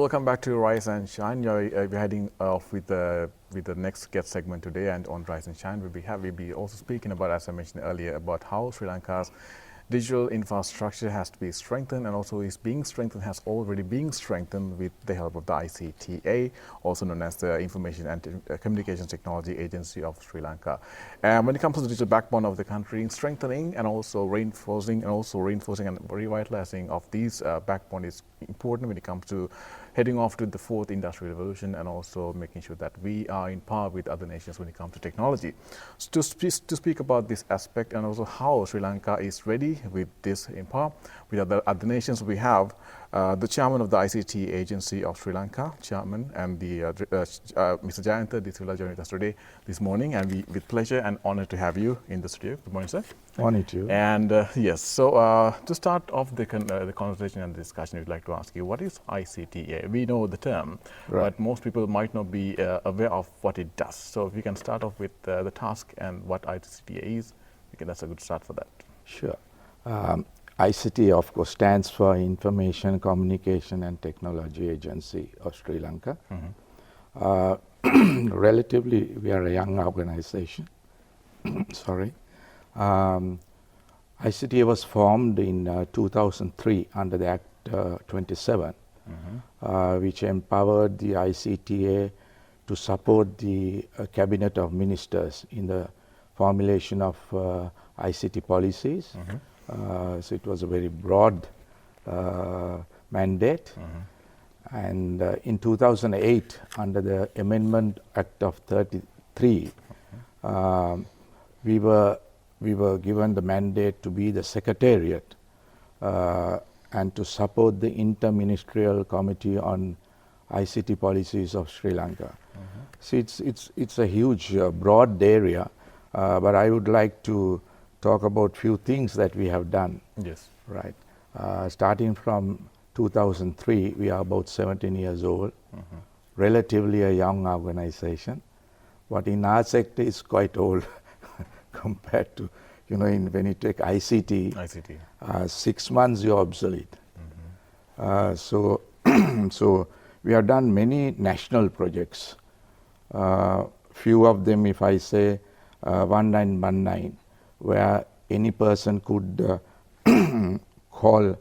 welcome back to Rise and Shine. We're heading off with the next guest segment today, and on Rise and Shine we'll be also speaking about, as I mentioned earlier, about how Sri Lanka's digital infrastructure has to be strengthened, and also is being strengthened, has already been strengthened with the help of the ICTA, also known as the Information and Communications Technology Agency of Sri Lanka. And when it comes to the digital backbone of the country, strengthening and also reinforcing and revitalizing of these backbone is important when it comes to heading off to the fourth industrial revolution, and also making sure that we are in par with other nations when it comes to technology. So to speak about this aspect, and also how Sri Lanka is ready with this in par with other nations, we have the chairman of the ICT Agency of Sri Lanka, chairman, and the Mr. Jayantha De Silva joined us today this morning, and we with pleasure and honor to have you in the studio. Good morning, sir. Morning to you. And yes, so to start off the conversation and the discussion, we'd like to ask you, what is ICTA? We know the term, Right. but most people might not be aware of what it does. So if you can start off with the task and what ICTA is, that's a good start for that. Sure. ICT, of course, stands for Information, Communication and Technology Agency of Sri Lanka. Relatively, we are a young organization. Sorry. ICTA was formed in 2003 under the Act 27, which empowered the ICTA to support the Cabinet of Ministers in the formulation of ICT policies. So it was a very broad mandate. And in 2008, under the Amendment Act of 33, we were given the mandate to be the secretariat and to support the Interministerial Committee on ICT Policies of Sri Lanka. So it's a huge, broad area, but I would like to talk about few things that we have done. Yes. Right. Starting from 2003, we are about 17 years old, relatively a young organization, but in our sector is quite old compared to, when you take ICT, 6 months you're obsolete. So we have done many national projects. Few of them, if I say 1919, where any person could call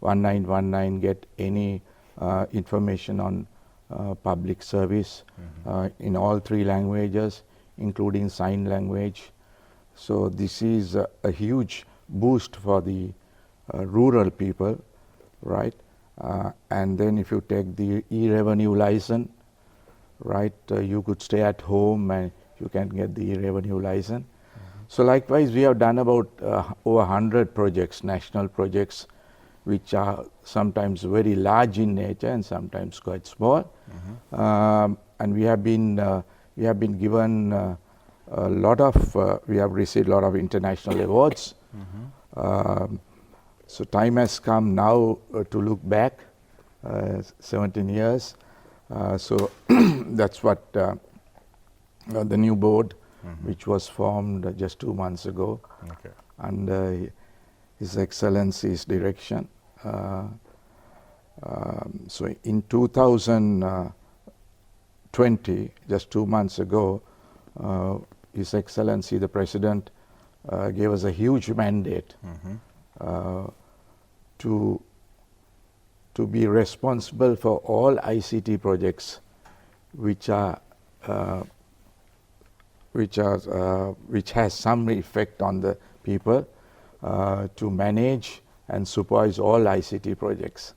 1919, get any information on public service in all 3 languages, including sign language. So this is a huge boost for the rural people, right? And then if you take the e-revenue license, right, you could stay at home and you can get the e-revenue license. So likewise, we have done about over 100 projects, national projects, which are sometimes very large in nature and sometimes quite small. And we have been given a lot of, we have received a lot of international awards. So time has come now to look back, 17 years. So that's what the new board, which was formed just 2 months ago, under His Excellency's direction. So in 2020, just 2 months ago, His Excellency the President gave us a huge mandate to be responsible for all ICT projects which has some effect on the people, to manage and supervise all ICT projects.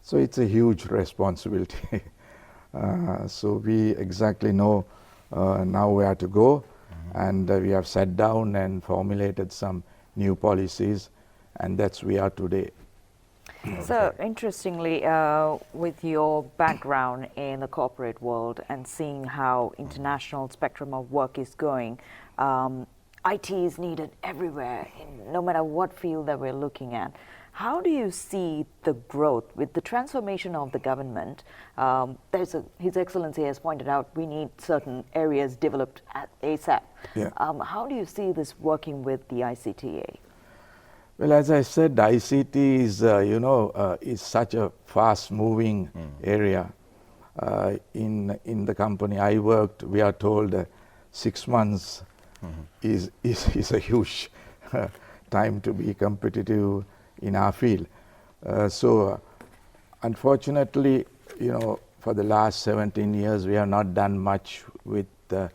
So it's a huge responsibility. So we exactly know now where to go, and we have sat down and formulated some new policies, and that's where we are today. So interestingly, with your background in the corporate world and seeing how international spectrum of work is going, IT is needed everywhere, no matter what field that we're looking at. How do you see the growth with the transformation of the government? His Excellency has pointed out we need certain areas developed at ASAP. Yeah. How do you see this working with the ICTA? Well, as I said, ICT is, is such a fast-moving area. In the company I worked, we are told 6 months is a huge time to be competitive in our field. So, unfortunately, for the last 17 years, we have not done much with the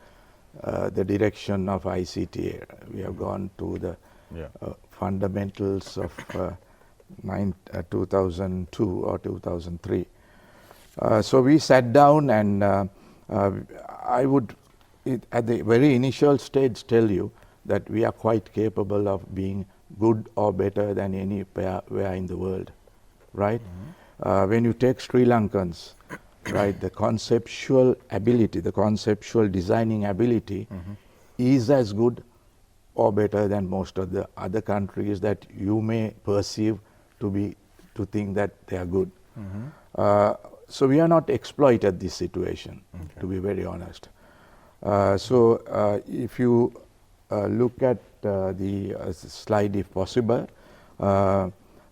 direction of ICTA. We have gone to the fundamentals of 2002 or 2003. So we sat down, and I would, at the very initial stage, tell you that we are quite capable of being good or better than anywhere in the world, right? When you take Sri Lankans, right, the conceptual ability, the conceptual designing ability is as good or better than most of the other countries that you may perceive to think that they are good. So we are not exploited this situation, to be very honest. So if you look at the slide, if possible,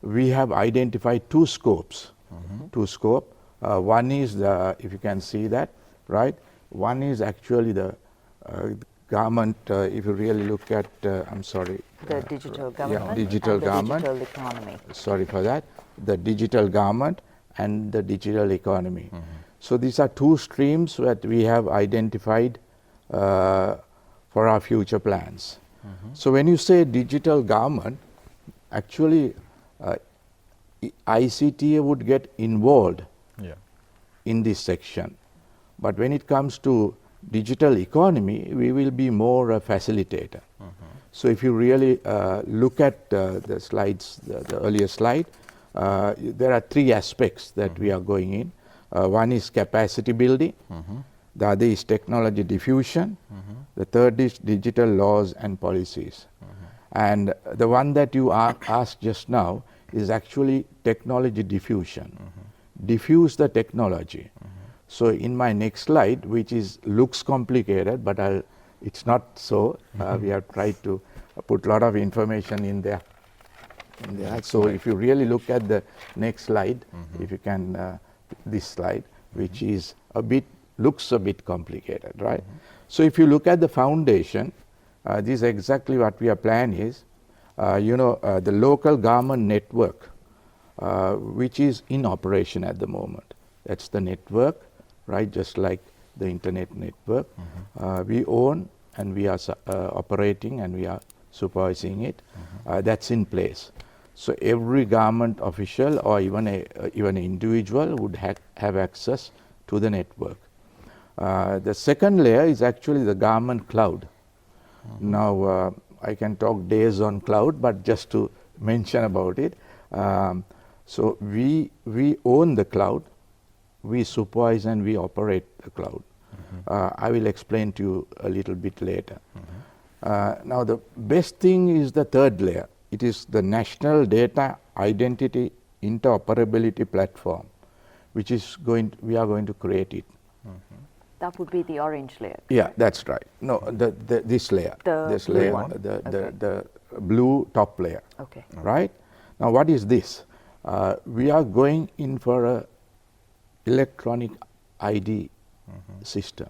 we have identified two scopes. One is if you can see that, right? One is actually the garment. If you really look at, I'm sorry. The digital government. Yeah, digital garment. The digital economy. Sorry for that. The digital garment and the digital economy. So these are two streams that we have identified for our future plans. So when you say digital garment, actually ICTA would get involved in this section. But when it comes to digital economy, we will be more a facilitator. So if you really look at the slides, the earlier slide, there are three aspects that we are going in. One is capacity building, the other is technology diffusion, the third is digital laws and policies. And the one that you asked just now is actually technology diffusion. Diffuse the technology. So in my next slide, which looks complicated, but it's not so. We have tried to put a lot of information in there. So if you really look at the next slide, if you can, this slide, which looks a bit complicated, right? So if you look at the foundation, this is exactly what we are planning is, the local government network, which is in operation at the moment. That's the network, right? Just like the internet network. We own and we are operating and we are supervising it. That's in place. So every government official or even an individual would have access to the network. The second layer is actually the government cloud. Now I can talk days on cloud, but just to mention about it. So we own the cloud, we supervise and we operate the cloud. I will explain to you a little bit later. Now the best thing is the third layer. It is the National Data Identity Interoperability Platform, which is we are going to create it. That would be the orange layer. Yeah, that's right. No, this layer. This blue layer, one. The blue top layer. Okay. Right? Now what is this? We are going in for a electronic ID system.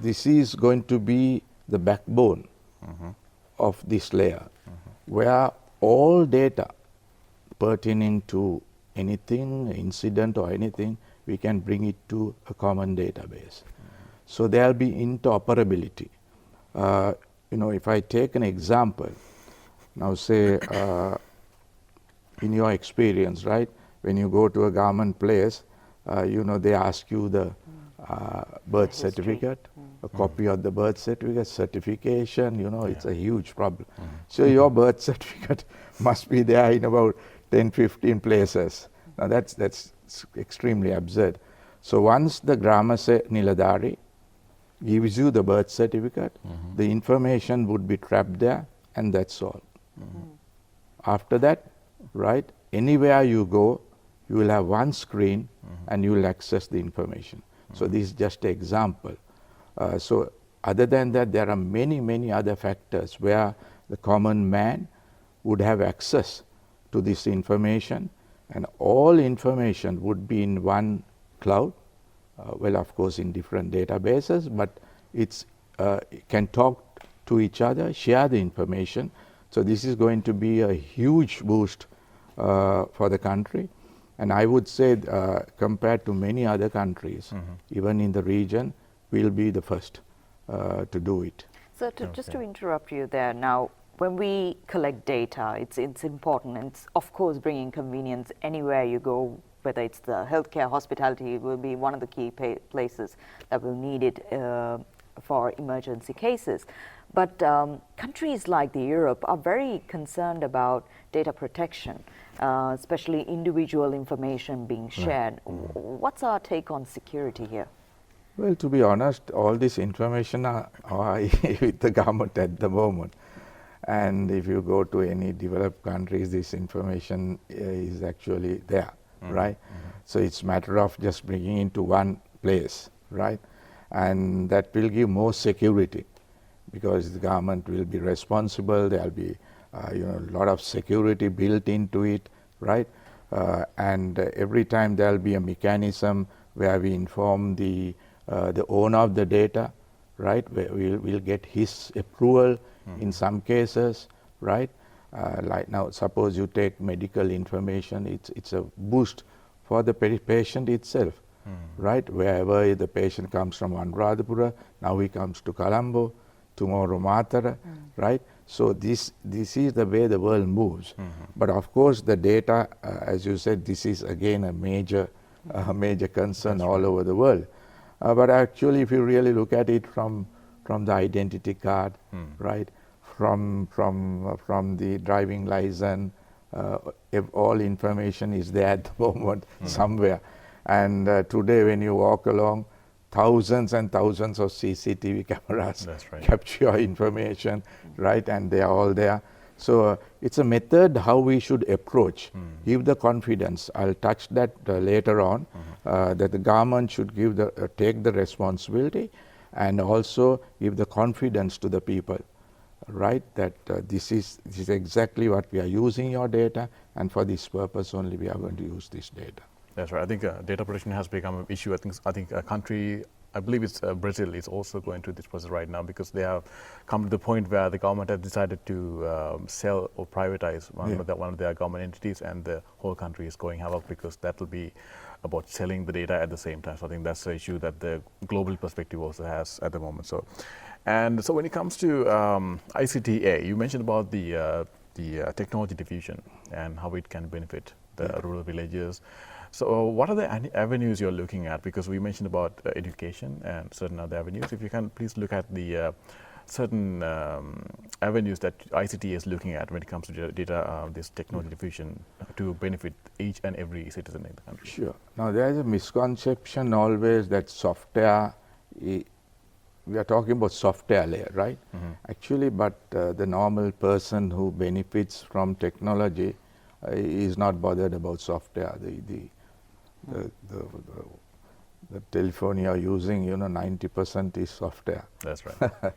This is going to be the backbone of this layer, where all data pertaining to anything, incident or anything, we can bring it to a common database. So there will be interoperability. If I take an example, now say in your experience, right, when you go to a government place, they ask you the birth certificate, a copy of the birth certificate, certification, it's a huge problem. So your birth certificate must be there in about 10, 15 places. Now that's extremely absurd. So once the Grama Niladhari gives you the birth certificate, the information would be trapped there, and that's all. After that, right, anywhere you go, you will have one screen and you will access the information. So this is just an example. So other than that, there are many, many other factors where the common man would have access to this information, and all information would be in one cloud, well, of course, in different databases, but it can talk to each other, share the information. So this is going to be a huge boost for the country. And I would say compared to many other countries, even in the region, we'll be the first to do it. So just to interrupt you there, now when we collect data, it's important, and it's of course bringing convenience anywhere you go, whether it's the healthcare, hospitality will be one of the key places that will need it for emergency cases. But countries like the Europe are very concerned about data protection, especially individual information being shared. What's our take on security here? Well, to be honest, all this information are with the government at the moment. And if you go to any developed countries, this information is actually there, right? So it's a matter of just bringing into one place, right? And that will give more security, because the government will be responsible. There'll be a lot of security built into it, right? And every time there'll be a mechanism where we inform the owner of the data, right? We'll get his approval in some cases, right? Like now, suppose you take medical information, it's a boost for the patient itself, right? Wherever the patient comes from Anuradhapura, now he comes to Colombo, tomorrow Matara, right? So this is the way the world moves. But of course, the data, as you said, this is again a major concern all over the world. But actually, if you really look at it from the identity card, right, from the driving license, if all information is there at the moment somewhere. And today, when you walk along, thousands and thousands of CCTV cameras capture your information, right, and they are all there. So it's a method how we should approach, give the confidence. I'll touch that later on, that the government should take the responsibility and also give the confidence to the people, right, that this is exactly what we are using your data, and for this purpose only we are going to use this data. That's right. I think data protection has become an issue. I think a country, I believe it's Brazil, is also going through this process right now, because they have come to the point where the government has decided to sell or privatize one of their government entities, and the whole country is going havoc, because that will be about selling the data at the same time. So I think that's the issue that the global perspective also has at the moment. So when it comes to ICTA, you mentioned about the technology diffusion and how it can benefit the rural villages. So what are the avenues you're looking at? Because we mentioned about education and certain other avenues. If you can please look at the certain avenues that ICT is looking at when it comes to data, this technology diffusion, to benefit each and every citizen in the country. Sure. Now there is a misconception always that software, we are talking about software layer, right? Actually, but the normal person who benefits from technology is not bothered about software. The telephone you are using, 90% is software. That's right.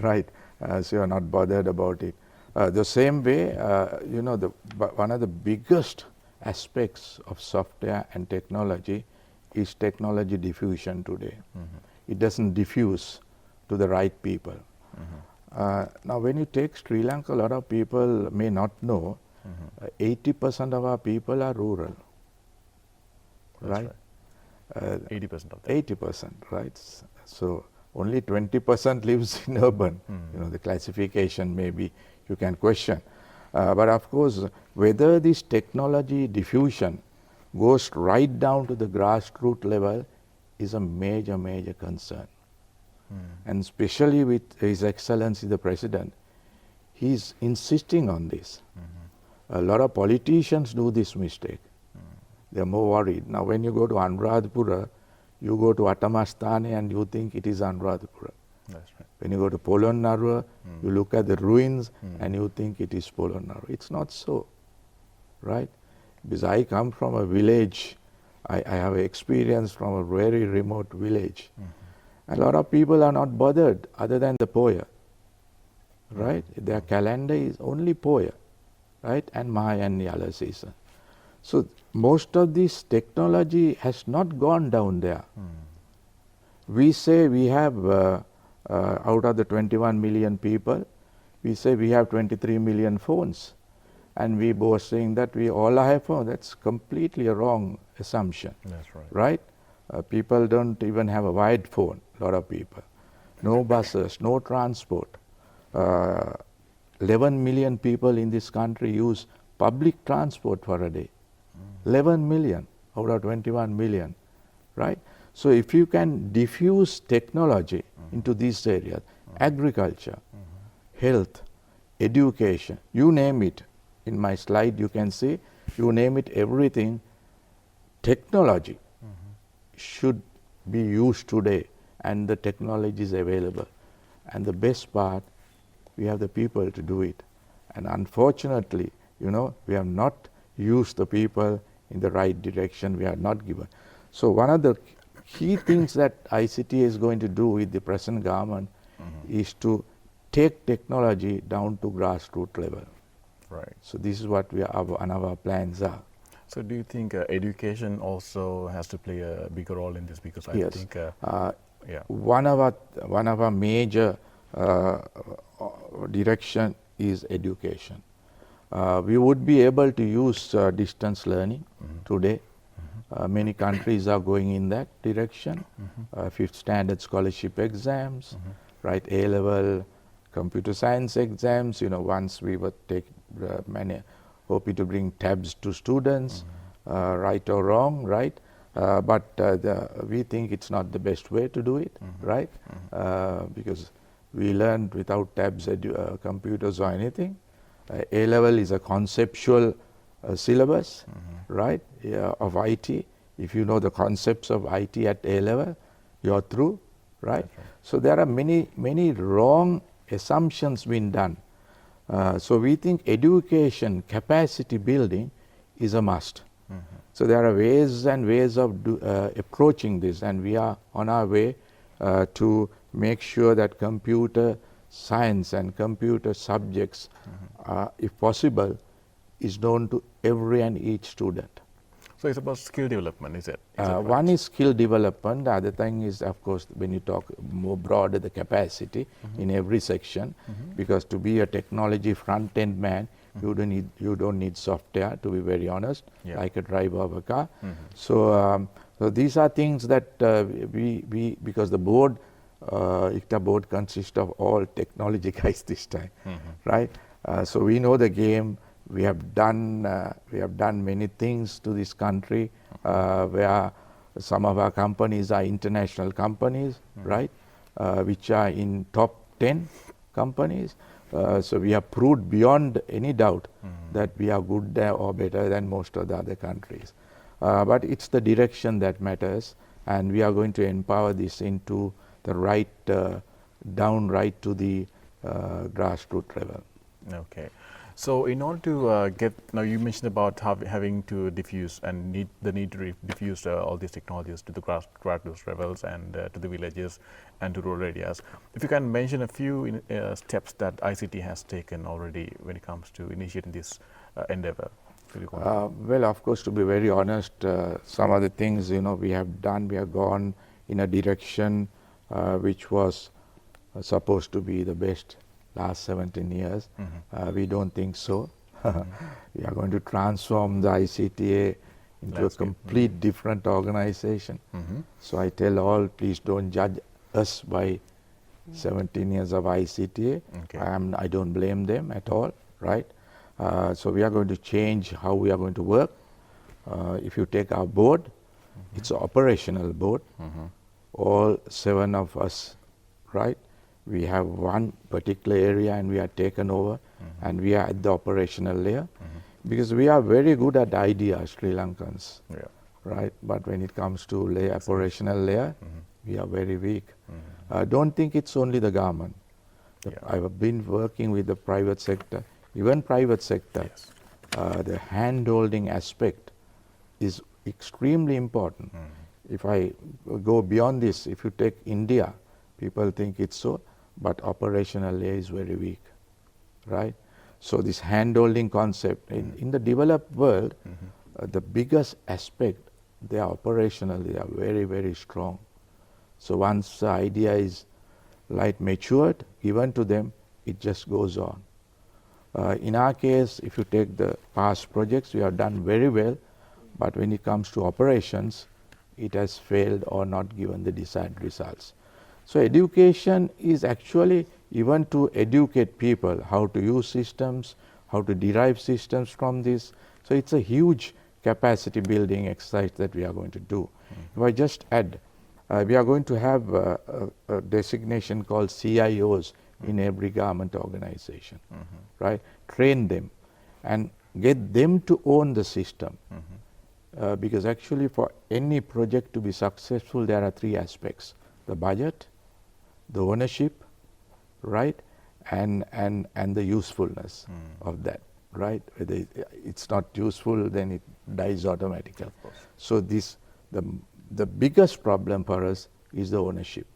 Right. So you are not bothered about it. The same way, one of the biggest aspects of software and technology is technology diffusion today. It doesn't diffuse to the right people. Now, when you take Sri Lanka, a lot of people may not know, 80% of our people are rural. Right? 80% of that. 80%, right? So only 20% lives in urban. The classification maybe you can question. But of course, whether this technology diffusion goes right down to the grassroots level is a major, major concern. And especially with His Excellency the President, he's insisting on this. A lot of politicians do this mistake. They're more worried. Now, when you go to Anuradhapura, you go to Atamasthane and you think it is Anuradhapura. That's right. When you go to Polonnaruwa, you look at the ruins and you think it is Polonnaruwa. It's not so, right? Because I come from a village, I have experience from a very remote village. A lot of people are not bothered other than the poya, right? Their calendar is only poya. right, and Maha and Yala season. So most of this technology has not gone down there. We say we have, out of the 21 million people, we say we have 23 million phones. And we both saying that we all have phones. That's completely a wrong assumption. That's right. Right? People don't even have a wired phone, a lot of people. No buses, no transport. 11 million people in this country use public transport for a day. 11 million out of 21 million, right? So if you can diffuse technology into these areas, agriculture, health, education, you name it. In my slide you can see, you name it, everything, technology should be used today, and the technology is available. And the best part, we have the people to do it. And unfortunately, you know, we have not used the people in the right direction, we are not given. So one of the key things that ICTA is going to do with the present government is to take technology down to grassroots level. Right. So this is what our plans are. So do you think education also has to play a bigger role in this? Because I Yes. think, One of our major direction is education. We would be able to use distance learning today. Many countries are going in that direction. Fifth standard scholarship exams, right? A-level computer science exams. You know, once we were hoping to bring tabs to students, right or wrong, right? But we think it's not the best way to do it, right? Because we learned without tabs, computers or anything. A-level is a conceptual syllabus, right, of IT. If you know the concepts of IT at A-level, you're through, right? So there are many wrong assumptions being done. So we think education capacity building is a must. So there are ways and ways of approaching this, and we are on our way to make sure that computer science and computer subjects, if possible, is known to every and each student. so it's about skill development, is it? Is that right? One is skill development. The other thing is, of course, when you talk more broader, the capacity in every section, because to be a technology front-end man, you don't need software, to be very honest, like a driver of a car. So these are things that we because the board, ICTA board consists of all technology guys this time, right? So we know the game. We have done many things to this country, where some of our companies are international companies, right? Which are in top 10 companies. So we have proved beyond any doubt that we are good or better than most of the other countries. But it's the direction that matters, and we are going to empower this into the right, down right to the grassroots level. Okay. So in order to get, now you mentioned about having to diffuse and the need to diffuse all these technologies to the grassroots levels and to the villages and to rural areas. If you can mention a few steps that ICT has taken already when it comes to initiating this endeavor. Well, of course, to be very honest, some of the things, you know, we have done, we have gone in a direction which was supposed to be the best last 17 years. We don't think so. We are going to transform the ICTA into a complete different organization. So I tell all, please don't judge us by 17 years of ICTA. Okay. I don't blame them at all, right? So we are going to change how we are going to work. If you take our board, it's an operational board. All 7 of us, right? We have one particular area and we are taken over, and we are at the operational layer, because we are very good at ideas, Sri Lankans, right? But when it comes to operational layer, we are very weak. Don't think it's only the government. I've been working with the private sector, even private sector. The hand-holding aspect is extremely important. If I go beyond this, if you take India, people think it's so, but operational layer is very weak, right? So this hand-holding concept, in the developed world, the biggest aspect, they are operational, they are very, very strong. So once the idea is like matured, given to them, it just goes on. In our case, if you take the past projects, we have done very well, but when it comes to operations, it has failed or not given the desired results. So education is actually even to educate people how to use systems, how to derive systems from this. So it's a huge capacity building exercise that we are going to do. If I just add, we are going to have a designation called CIOs in every government organization, right? Train them and get them to own the system. Because actually for any project to be successful, there are three aspects: the budget, the ownership, right, and the usefulness of that, right? Whether it's not useful, then it dies automatically. So this, the biggest problem for us is the ownership.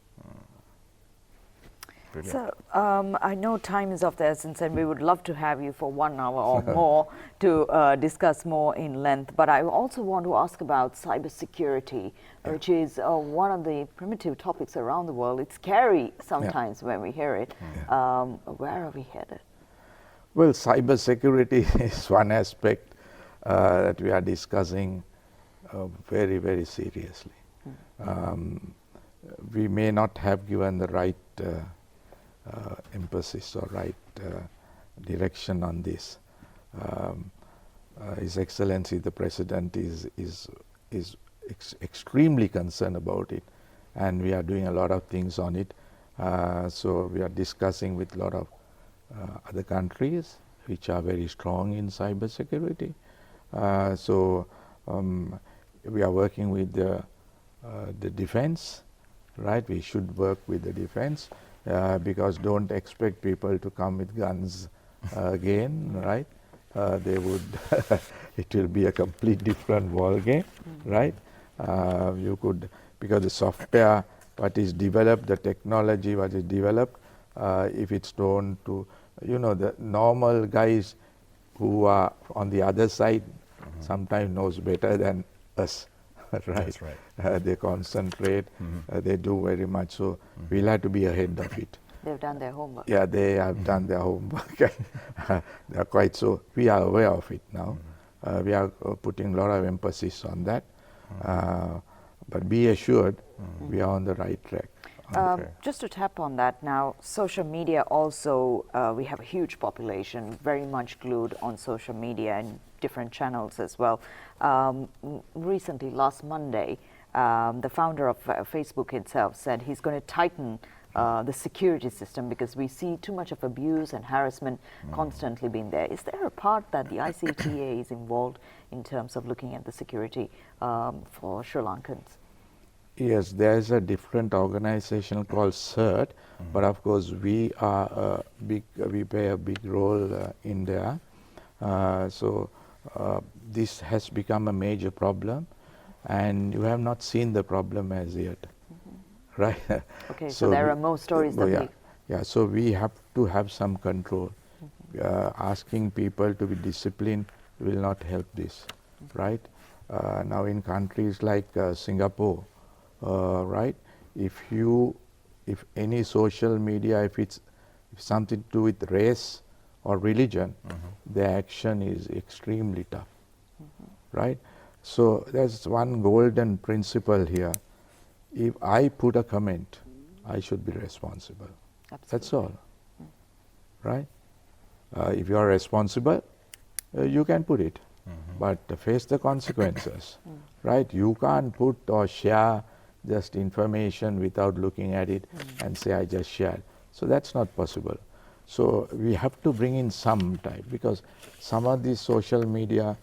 So I know time is of the essence, and we would love to have you for 1 hour or more to discuss more in length. But I also want to ask about cybersecurity, which is one of the primitive topics around the world. It's scary sometimes when we hear it. Where are we headed? Well, cybersecurity is one aspect that we are discussing very, very seriously. We may not have given the right emphasis or right direction on this. His Excellency the President is extremely concerned about it, and we are doing a lot of things on it. So we are discussing with a lot of other countries which are very strong in cybersecurity. So we are working with the defense, right? We should work with the defense. Because don't expect people to come with guns again, right? They would, it will be a complete different ball game, right? You could, because the software, what is developed, the technology, what is developed, if it's known to, you know, the normal guys who are on the other side sometimes knows better than us. Right. That's right. They concentrate, they do very much, so we'll have to be ahead of it. They've done their homework. Yeah, they have done their homework. They are quite so, we are aware of it now. We are putting a lot of emphasis on that. But be assured, we are on the right track. Just to tap on that now, social media also, we have a huge population very much glued on social media and different channels as well. Recently, last Monday, the founder of Facebook itself said he's going to tighten the security system because we see too much of abuse and harassment constantly being there. Is there a part that the ICTA is involved in terms of looking at the security for Sri Lankans? Yes, there is a different organization called CERT, but of course we are we play a big role in there. So this has become a major problem, and you have not seen the problem as yet, right? Okay, so there are more stories than yeah, so we have to have some control. Asking people to be disciplined will not help this, right? Now in countries like Singapore, right, if any social media, if it's something to do with race or religion, the action is extremely tough, right? So there's one golden principle here. If I put a comment, I should be responsible. Absolutely. That's all, right? If you are responsible, you can put it, but face the consequences, right? You can't put or share just information without looking at it and say, I just shared. So that's not possible. So we have to bring in some type, because some of these social media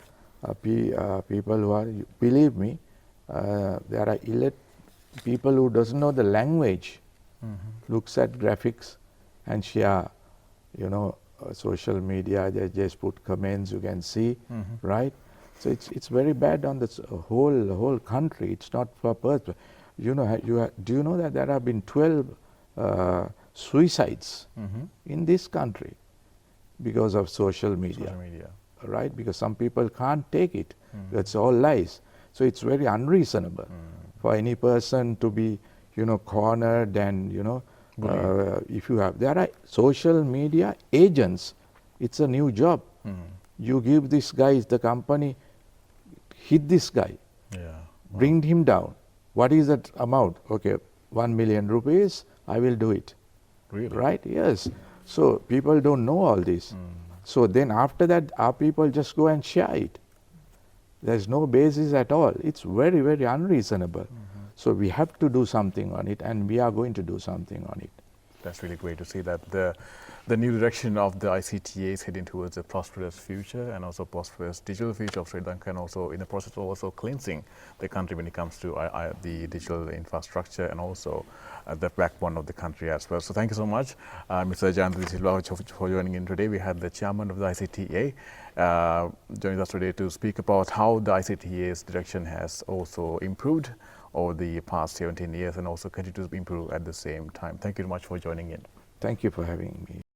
people who are, believe me, there are people who doesn't know the language, looks at graphics and share, you know, social media, they just put comments, you can see, right? So it's very bad on the whole country. It's not for purpose. You know, do you know that there have been 12 suicides in this country? because of social media. Social media. Right? Because some people can't take it. That's all lies. So it's very unreasonable for any person to be, cornered and, if you have, there are social media agents. It's a new job. You give this guy, the company, hit this guy, Yeah. bring him down. What is that amount? Okay, 1 million rupees, I will do it. Really? Right? Yes. So people don't know all this. So then after that, our people just go and share it. There's no basis at all. It's very, very unreasonable. So we have to do something on it, and we are going to do something on it. That's really great to see that the new direction of the ICTA is heading towards a prosperous future and also prosperous digital future of Sri Lanka, and also in the process of also cleansing the country when it comes to the digital infrastructure and also the backbone of the country as well. So thank you so much, Mr. Jayantha De Silva, for joining in today. We had the chairman of the ICTA joining us today to speak about how the ICTA's direction has also improved over the past 17 years and also continue to improve at the same time. Thank you very much for joining in. Thank you for having me.